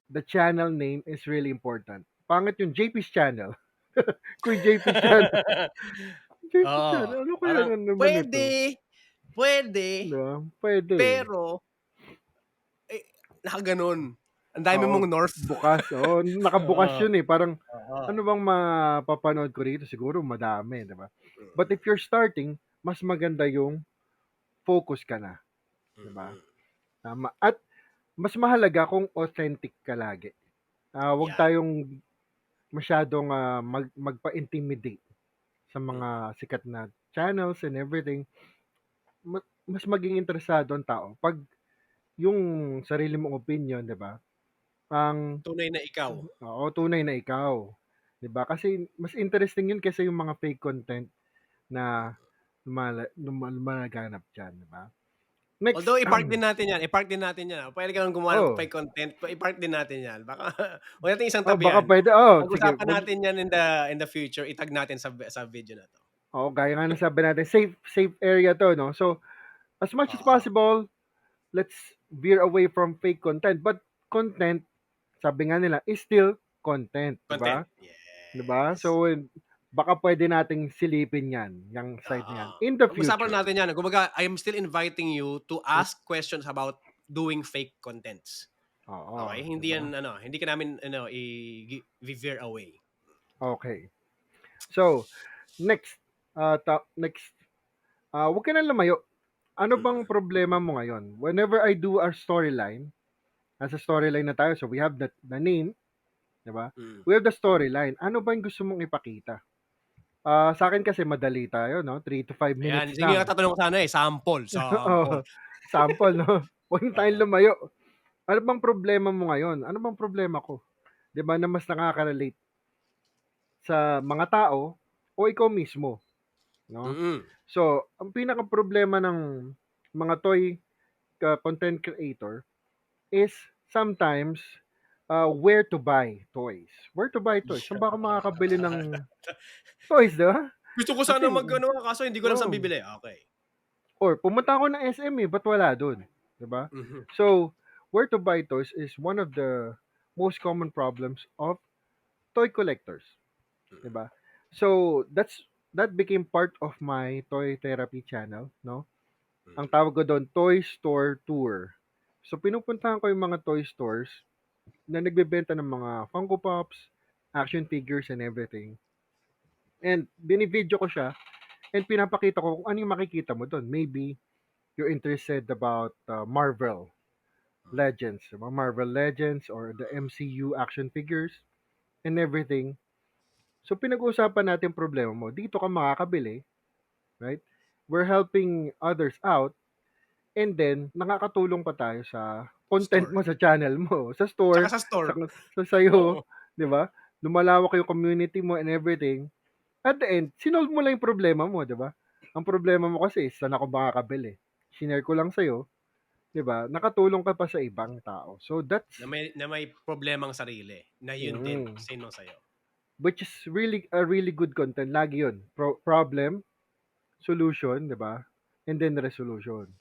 the channel name is really important. Pangit yung JP's channel. Kuy JP's channel. JP's Oo, channel. Ano kaya parang na naman ito? puwede, puwede, Diba? Pwede. pero, nakagano'n. Ang dami Oo. mong north. Bukas. Oo, nakabukas Oo, yun eh. Parang, oo. ano bang mapapanood ko rito? Siguro madami, diba? But Mm, if you're starting, mas maganda yung focus ka na. Diba? mm. Tama. At mas mahalaga kung authentic ka lagi. Huwag 'Yan, tayong masyadong magpa-intimidate sa mm. mga sikat na channels and everything. Mas maging interesado ang tao pag yung sarili mong opinion, 'di ba? Ang Tunay na ikaw. oo, tunay na ikaw, 'di ba? Kasi mas interesting yun kaysa yung mga fake content na lumalaganap diyan, 'di ba? Next, Although i-park din natin 'yan, i-park din natin 'yan, puwede ka ng gumawa ng oh, fake content, i-park din natin 'yan. Baka huwag nating isang oh, tabi baka 'yan. pwede, sige, Pag-usapan natin 'yan in the future, i-tag natin sa video na 'to. oo, gaya nga ng sabi natin, safe area to, no? So, as much as Oo, possible, let's veer away from fake content. But content, sabi nga nila, is still content, 'di content. ba? 'Di ba? Yes. So, baka pwede nating silipin 'yan, yung side na Oo. 'yan in the Pag-usapan future. natin 'yan. Kumbaga, I am still inviting you to ask questions about doing fake contents. Oo, Okay? 'di Hindi ba? 'yan ano, hindi ka namin ano, veer away. Okay. So, next, next, wag ka na lumayo. Ano bang Mm, problema mo ngayon? Whenever I do our storyline, nasa storyline na tayo, so we have the name, 'di ba? mm. We have the storyline. Ano ba yung gusto mong ipakita? Sa akin kasi madali tayo, no? 3 to 5 minutes Ayan, sige nga lang. tatanong ko sana, sample, sample. Oo, sample, no? Huwag na tayong Oo. lumayo. Ano bang problema mo ngayon? Ano bang problema ko? 'Di ba, na mas nakaka-relate sa mga tao o ikaw mismo, 'no? Mm. So, ang pinakaproblema ng mga toy content creator is sometimes, where to buy toys. Where to buy toys? Saan ba ako makakabili ng toys, 'di ba? Gusto ko Kasi sana mag-ano, kaso hindi ko alam saan oo, bibili. Okey. or pumunta ako ng SM, ba't wala dun, 'di ba? Mhm. So, where to buy toys is one of the most common problems of toy collectors, 'di Mm, ba? So, that became part of my toy therapy channel, no? Ang mm. tawag ko doon, Toy Store Tour. So, pinupuntahan ko yung mga toy stores na nagbebenta ng mga Funko Pops, action figures, and everything. And binivideo ko siya and pinapakita ko kung ano yung makikita mo doon. Maybe you're interested about Marvel Legends, mga Marvel Legends or the MCU action figures and everything. So, pinag-uusapan natin yung problema mo. Dito ka makakabili, right? We're helping others out. And then, nakakatulong pa tayo sa content Store. mo sa channel mo, sa Tsaka store, sa store. sa sa'yo, Oo. 'di ba? Lumalawak yung community mo and everything. At the end, sinolve mo lang yung problema mo, 'di ba? Ang problema mo kasi is saan ako makakabili? Shinare ko lang sa'yo, 'di ba? Nakatulong ka pa sa ibang tao. So that's Na may problemang sarili, na yun din mm, sino sa'yo. which is really a really good content. Lagi 'yun. Problem, solution, 'di ba? And then resolution.